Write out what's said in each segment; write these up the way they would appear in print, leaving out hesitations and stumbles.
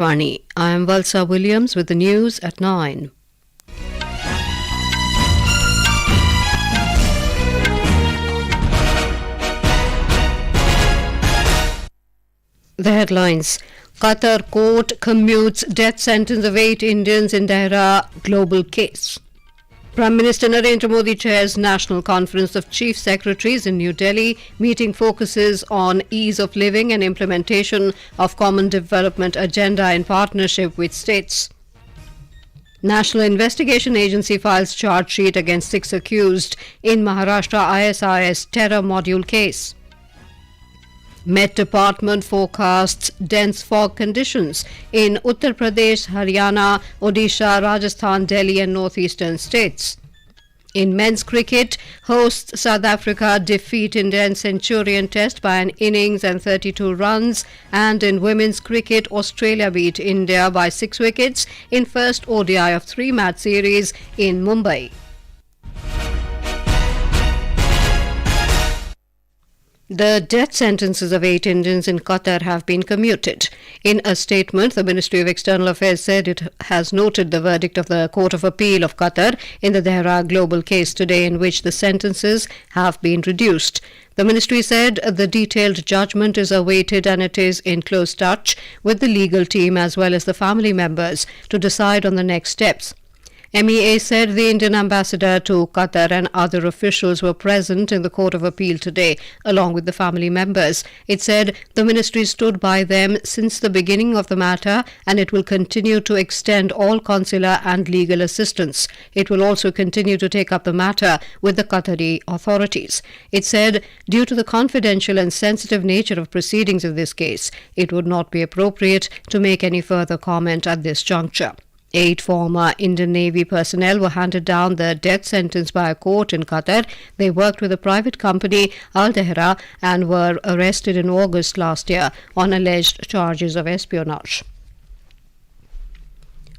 Vani. I am Valsa Williams with the news at 9. The headlines. Qatar court commutes death sentence of 8 Indians in Dahra Global case. Prime Minister Narendra Modi chairs National Conference of Chief Secretaries in New Delhi. Meeting focuses on ease of living and implementation of Common Development Agenda in partnership with states. National Investigation Agency files charge sheet against 6 accused in Maharashtra ISIS terror module case. Met Department forecasts dense fog conditions in Uttar Pradesh, Haryana, Odisha, Rajasthan, Delhi and northeastern states. In men's cricket, hosts South Africa defeat India in Centurion Test by an innings and 32 runs. And in women's cricket, Australia beat India by 6 wickets in first ODI of 3-match series in Mumbai. The death sentences of 8 Indians in Qatar have been commuted. In a statement, the Ministry of External Affairs said it has noted the verdict of the Court of Appeal of Qatar in the Dahra Global case today, in which the sentences have been reduced. The ministry said the detailed judgment is awaited and it is in close touch with the legal team as well as the family members to decide on the next steps. MEA said the Indian ambassador to Qatar and other officials were present in the Court of Appeal today, along with the family members. It said the ministry stood by them since the beginning of the matter and it will continue to extend all consular and legal assistance. It will also continue to take up the matter with the Qatari authorities. It said, due to the confidential and sensitive nature of proceedings in this case, it would not be appropriate to make any further comment at this juncture. 8 former Indian Navy personnel were handed down the death sentence by a court in Qatar. They worked with a private company, Al Dahra, and were arrested in August last year on alleged charges of espionage.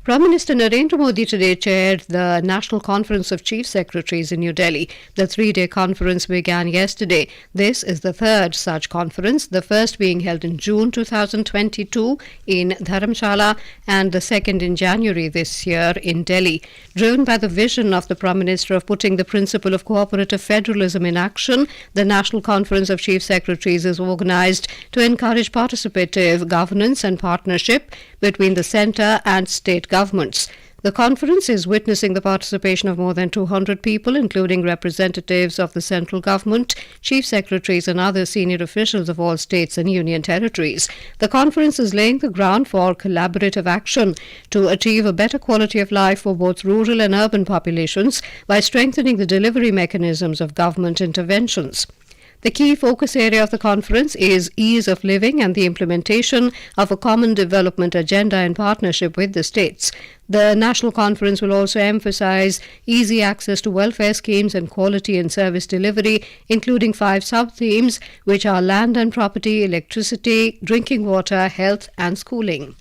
Prime Minister Narendra Modi today chaired the National Conference of Chief Secretaries in New Delhi. The 3-day conference began yesterday. This is the third such conference, the first being held in June 2022 in Dharamshala and the second in January this year in Delhi. Driven by the vision of the Prime Minister of putting the principle of cooperative federalism in action, the National Conference of Chief Secretaries is organized to encourage participative governance and partnership between the centre and state governments. The conference is witnessing the participation of more than 200 people, including representatives of the central government, chief secretaries and other senior officials of all states and union territories. The conference is laying the ground for collaborative action to achieve a better quality of life for both rural and urban populations by strengthening the delivery mechanisms of government interventions. The key focus area of the conference is ease of living and the implementation of a common development agenda in partnership with the states. The National Conference will also emphasize easy access to welfare schemes and quality and service delivery, including 5 sub-themes, which are land and property, electricity, drinking water, health and schooling.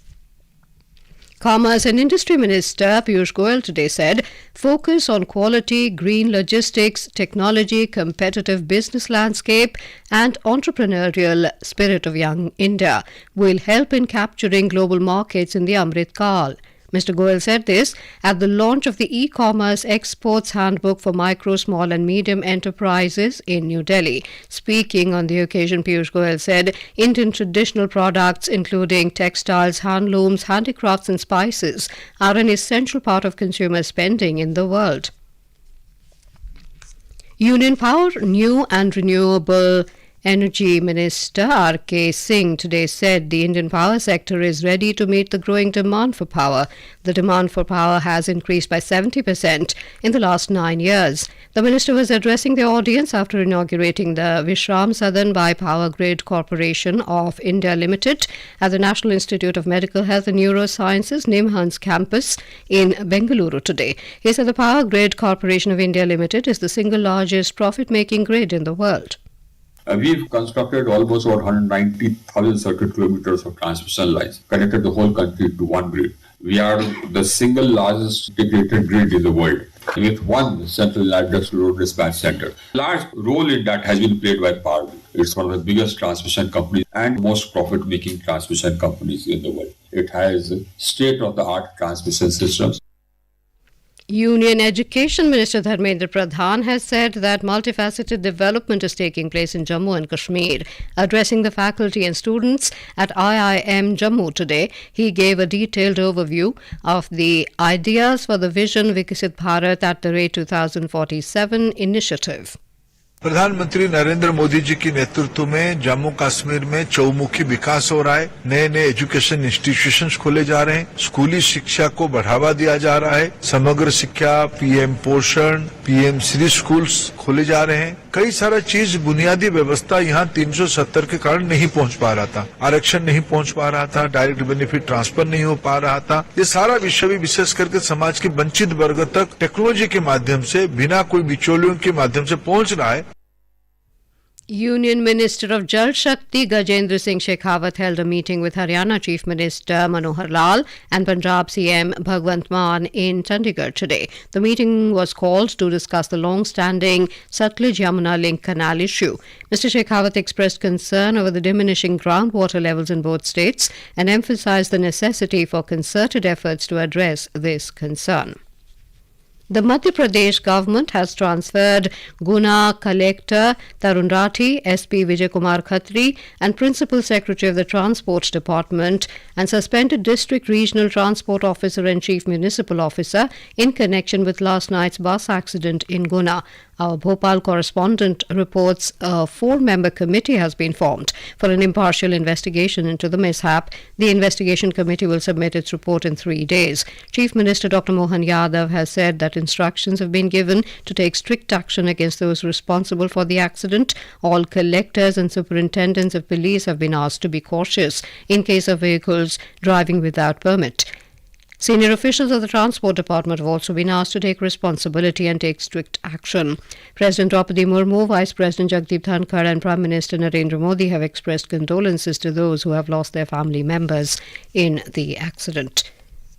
Commerce and Industry Minister Piyush Goyal today said focus on quality, green logistics, technology, competitive business landscape and entrepreneurial spirit of young India will help in capturing global markets in the Amrit Kaal. Mr. Goyal said this at the launch of the e-commerce exports handbook for micro, small and medium enterprises in New Delhi. Speaking on the occasion, Piyush Goyal said Indian traditional products including textiles, handlooms, handicrafts and spices are an essential part of consumer spending in the world. Union Power, New and Renewable Energy Minister R.K. Singh today said the Indian power sector is ready to meet the growing demand for power. The demand for power has increased by 70% in the last 9 years. The minister was addressing the audience after inaugurating the Vishram Sadan by Power Grid Corporation of India Limited at the National Institute of Medical Health and Neurosciences Nimhans campus in Bengaluru today. He said the Power Grid Corporation of India Limited is the single largest profit-making grid in the world. We've constructed almost over 190,000 circuit kilometers of transmission lines, connected the whole country to one grid. We are the single largest integrated grid in the world. with one centralized road dispatch center. Large role in that has been played by Power. It's one of the biggest transmission companies and most profit-making transmission companies in the world. It has state-of-the-art transmission systems. Union Education Minister Dharmendra Pradhan has said that multifaceted development is taking place in Jammu and Kashmir. Addressing the faculty and students at IIM Jammu today, he gave a detailed overview of the ideas for the Vision Viksit Bharat at the rate 2047 initiative. प्रधानमंत्री नरेंद्र मोदी जी की नेतृत्व में जम्मू कश्मीर में चौमुखी विकास हो रहा है। नए नए एजुकेशन इंस्टीट्यूशंस खोले जा रहे हैं। स्कूली शिक्षा को बढ़ावा दिया जा रहा है। समग्र शिक्षा, पीएम पोषण, पीएम श्री स्कूल्स खोले जा रहे हैं। कई सारा चीज बुनियादी व्यवस्था यहाँ 370 के कारण नहीं पहुंच पा रहा था। आरक्षण नहीं पहुंच पा रहा था, डायरेक्ट बेनिफिट ट्रांसफर नहीं हो पा रहा था। ये सारा विषय भी विशेष करके समाज के वंचित वर्ग तक टेक्नोलॉजी के माध्यम से बिना कोई बिचौलियों के माध्यम से पहुंच रहा है। Union Minister of Jal Shakti Gajendra Singh Shekhawat held a meeting with Haryana Chief Minister Manohar Lal and Punjab CM Bhagwant Mann in Chandigarh today. The meeting was called to discuss the long-standing Satluj-Yamuna link canal issue. Mr. Shekhawat expressed concern over the diminishing groundwater levels in both states and emphasized the necessity for concerted efforts to address this concern. The Madhya Pradesh government has transferred Guna Collector Tarun Rathi, SP Vijay Kumar Khatri and Principal Secretary of the Transport Department and suspended District Regional Transport Officer and Chief Municipal Officer in connection with last night's bus accident in Guna. Our Bhopal correspondent reports a 4-member committee has been formed for an impartial investigation into the mishap. The investigation committee will submit its report in 3 days. Chief Minister Dr. Mohan Yadav has said that instructions have been given to take strict action against those responsible for the accident. All collectors and superintendents of police have been asked to be cautious in case of vehicles driving without permit. Senior officials of the Transport Department have also been asked to take responsibility and take strict action. President Draupadi Murmu, Vice President Jagdeep Dhankar and Prime Minister Narendra Modi have expressed condolences to those who have lost their family members in the accident.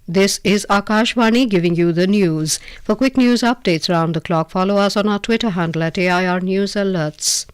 This is Akashvani giving you the news. For quick news updates around the clock, follow us on our Twitter handle at AIR News Alerts.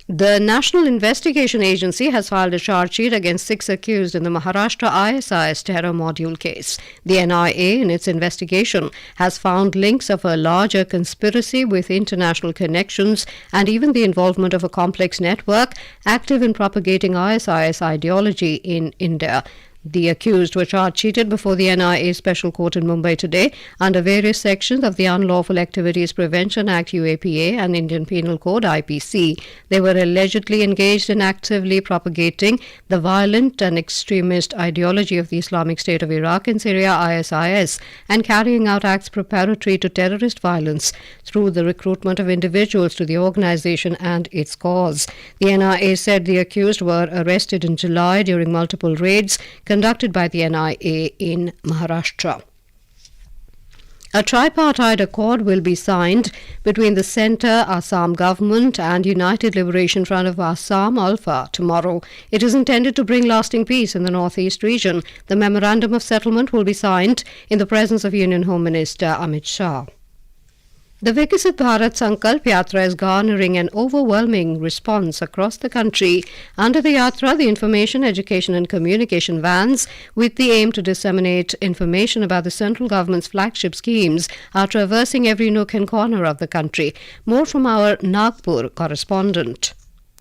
The National Investigation Agency has filed a charge sheet against 6 accused in the Maharashtra ISIS terror module case. The NIA, in its investigation, has found links of a larger conspiracy with international connections and even the involvement of a complex network active in propagating ISIS ideology in India. The accused were charge-sheeted before the NIA Special Court in Mumbai today under various sections of the Unlawful Activities Prevention Act UAPA and Indian Penal Code IPC. They were allegedly engaged in actively propagating the violent and extremist ideology of the Islamic State of Iraq and Syria ISIS and carrying out acts preparatory to terrorist violence through the recruitment of individuals to the organization and its cause. The NIA said the accused were arrested in July during multiple raids conducted by the NIA in Maharashtra. A tripartite accord will be signed between the Centre Assam Government and United Liberation Front of Assam Alpha tomorrow. It is intended to bring lasting peace in the northeast region. The memorandum of settlement will be signed in the presence of Union Home Minister Amit Shah. The Viksit Bharat Sankalp Yatra is garnering an overwhelming response across the country. Under the Yatra, the information, education and communication vans, with the aim to disseminate information about the central government's flagship schemes, are traversing every nook and corner of the country. More from our Nagpur correspondent.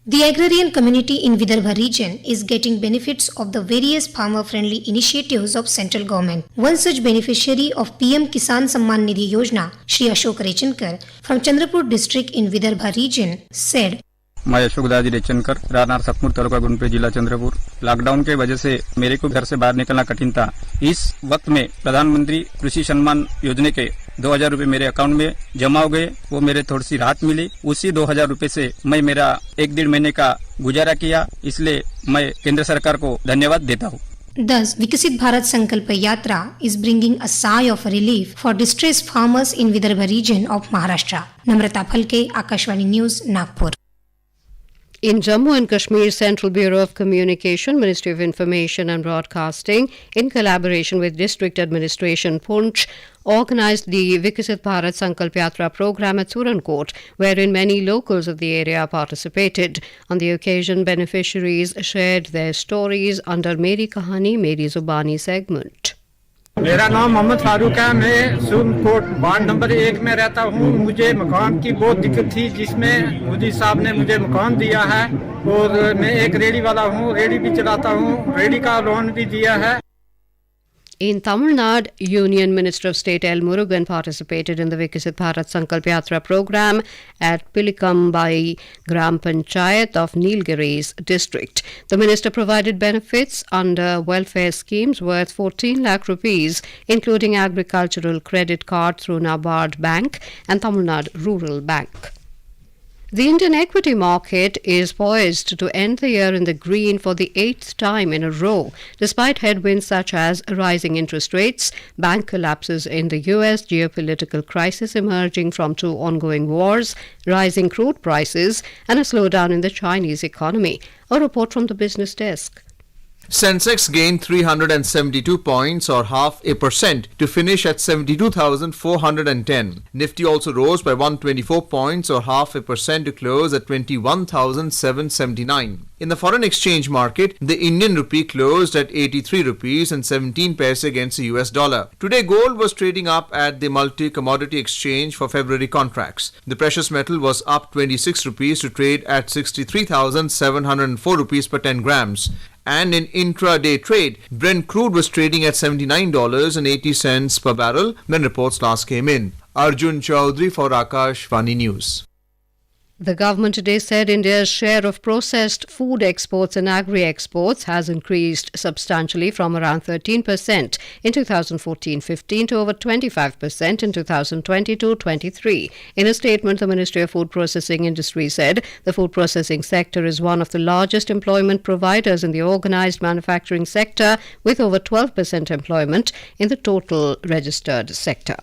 The agrarian community in Vidarbha region is getting benefits of the various farmer-friendly initiatives of central government. One such beneficiary of PM Kisan Samman Nidhi Yojana, Shri Ashok Rechankar from Chandrapur district in Vidarbha region said, मैं अशोक दाजी रेचनकर रानार सतपुर तालुका गुनपे जिला Chandrapur. Lockdown के वजह से मेरे को घर से बाहर निकलना कठिन था। इस वक्त में प्रधानमंत्री कृषि सम्मान योजना के 2000 रुपए मेरे अकाउंट में जमा हो गए। वो मेरे थोड़ी सी राहत मिली। उसी 2000 रुपए से मैं मेरा 1-1.5 महीने का गुजारा किया। इसलिए मैं केंद्र सरकार को धन्यवाद देता हूँ। Thus, Viksit Bharat Sankalpa Yatra is bringing a sigh of relief for distressed farmers in Vidarbha region of Maharashtra. Namrata Phalke, Akashvani News, Nagpur. In Jammu and Kashmir, Central Bureau of Communication, Ministry of Information and Broadcasting, in collaboration with District Administration Poonch, organised the Viksit Bharat Sankalp Yatra program at Surankot, wherein many locals of the area participated. On the occasion, beneficiaries shared their stories under Meri Kahani, Meri Zubani segment. मेरा नाम मोहम्मद फारूक है। मैं Surankote ward number 1 में रहता हूँ। मुझे मकान की बहुत दिक्कत थी, जिसमें मोदी साहब ने मुझे मकान दिया है और मैं एक रेडी वाला हूँ, रेडी भी चलाता हूँ, रेडी का लोन भी दिया है। In Tamil Nadu, Union Minister of State L. Murugan participated in the Viksit Bharat Sankalp Yatra program at Pilikambai Gram Panchayat of Nilgiris district. The minister provided benefits under welfare schemes worth 14 lakh rupees, including agricultural credit card through NABARD Bank and Tamil Nadu Rural Bank. The Indian equity market is poised to end the year in the green for the 8th time in a row, despite headwinds such as rising interest rates, bank collapses in the US, geopolitical crisis emerging from 2 ongoing wars, rising crude prices, and a slowdown in the Chinese economy. A report from the business desk. Sensex gained 372 points or 0.5% to finish at 72,410. Nifty also rose by 124 points or 0.5% to close at 21,779. In the foreign exchange market, the Indian rupee closed at 83 rupees and 17 paise against the US dollar. Today, gold was trading up at the multi-commodity exchange for February contracts. The precious metal was up 26 rupees to trade at 63,704 rupees per 10 grams. And in intraday trade, Brent crude was trading at $79.80 per barrel when reports last came in. Arjun Chaudhary for Akashvani News. The government today said India's share of processed food exports and agri-exports has increased substantially from around 13% in 2014-15 to over 25% in 2022-23. In a statement, the Ministry of Food Processing Industry said the food processing sector is one of the largest employment providers in the organised manufacturing sector, with over 12% employment in the total registered sector.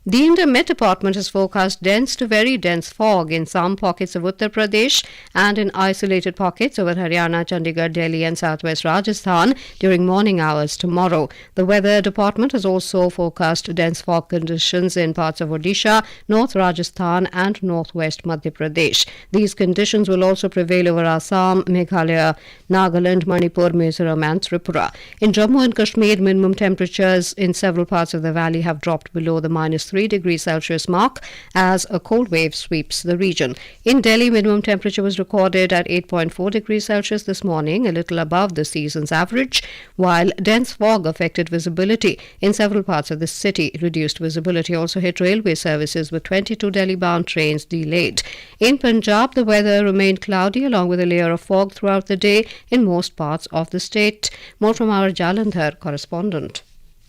The India Met Department has forecast dense to very dense fog in some pockets of Uttar Pradesh and in isolated pockets over Haryana, Chandigarh, Delhi and southwest Rajasthan during morning hours tomorrow. The Weather Department has also forecast dense fog conditions in parts of Odisha, North Rajasthan and northwest Madhya Pradesh. These conditions will also prevail over Assam, Meghalaya, Nagaland, Manipur, Mizoram and Tripura. In Jammu and Kashmir, minimum temperatures in several parts of the valley have dropped below the -3 degrees Celsius mark as a cold wave sweeps the region. In Delhi, minimum temperature was recorded at 8.4 degrees Celsius this morning, a little above the season's average, while dense fog affected visibility in several parts of the city. Reduced visibility also hit railway services, with 22 Delhi-bound trains delayed. In Punjab, the weather remained cloudy along with a layer of fog throughout the day in most parts of the state. More from our Jalandhar correspondent.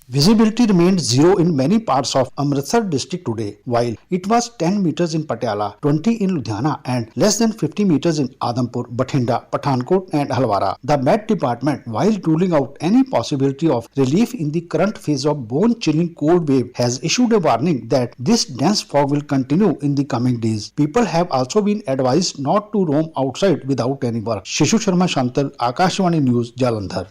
Visibility remained zero in many parts of Amritsar district today, while it was 10 meters in Patiala, 20 in Ludhiana and less than 50 meters in Adhampur, Bathinda, Pathankot and Halwara. The Met Department, while ruling out any possibility of relief in the current phase of bone-chilling cold wave, has issued a warning that this dense fog will continue in the coming days. People have also been advised not to roam outside without any work. Shishu Sharma Shantal, Akashvani News, Jalandhar.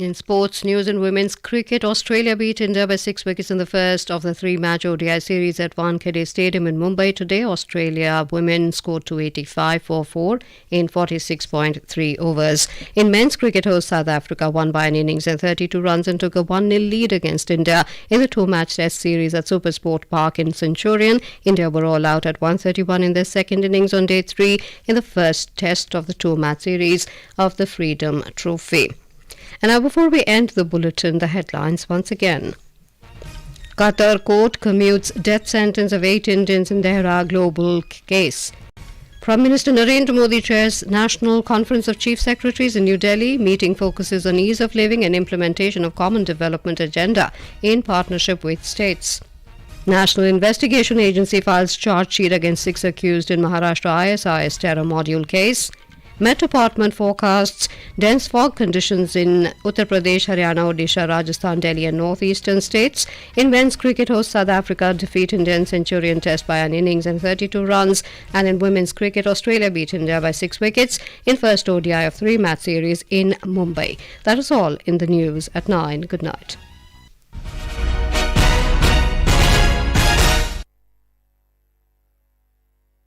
In sports news and women's cricket, Australia beat India by 6 wickets in the first of the 3-match ODI series at Wankhede Stadium in Mumbai today. Australia women scored 285 for 4 in 46.3 overs. In men's cricket, host South Africa won by an innings and 32 runs and took a 1-0 lead against India in the 2-match test series at Supersport Park in Centurion. India were all out at 131 in their second innings on day 3 in the first test of the 2-match series of the Freedom Trophy. And now, before we end the bulletin, the headlines once again. Qatar court commutes death sentence of 8 Indians in Dahra Global case. Prime Minister Narendra Modi chairs National Conference of Chief Secretaries in New Delhi. Meeting focuses on ease of living and implementation of Common Development Agenda in partnership with states. National Investigation Agency files charge sheet against 6 accused in Maharashtra ISIS terror module case. Met Department forecasts dense fog conditions in Uttar Pradesh, Haryana, Odisha, Rajasthan, Delhi and northeastern states. In men's cricket, host South Africa defeat Indian Centurion Test by an innings and 32 runs. And in women's cricket, Australia beat India by 6 wickets in first ODI of 3-match series in Mumbai. That is all in the news at 9. Good night.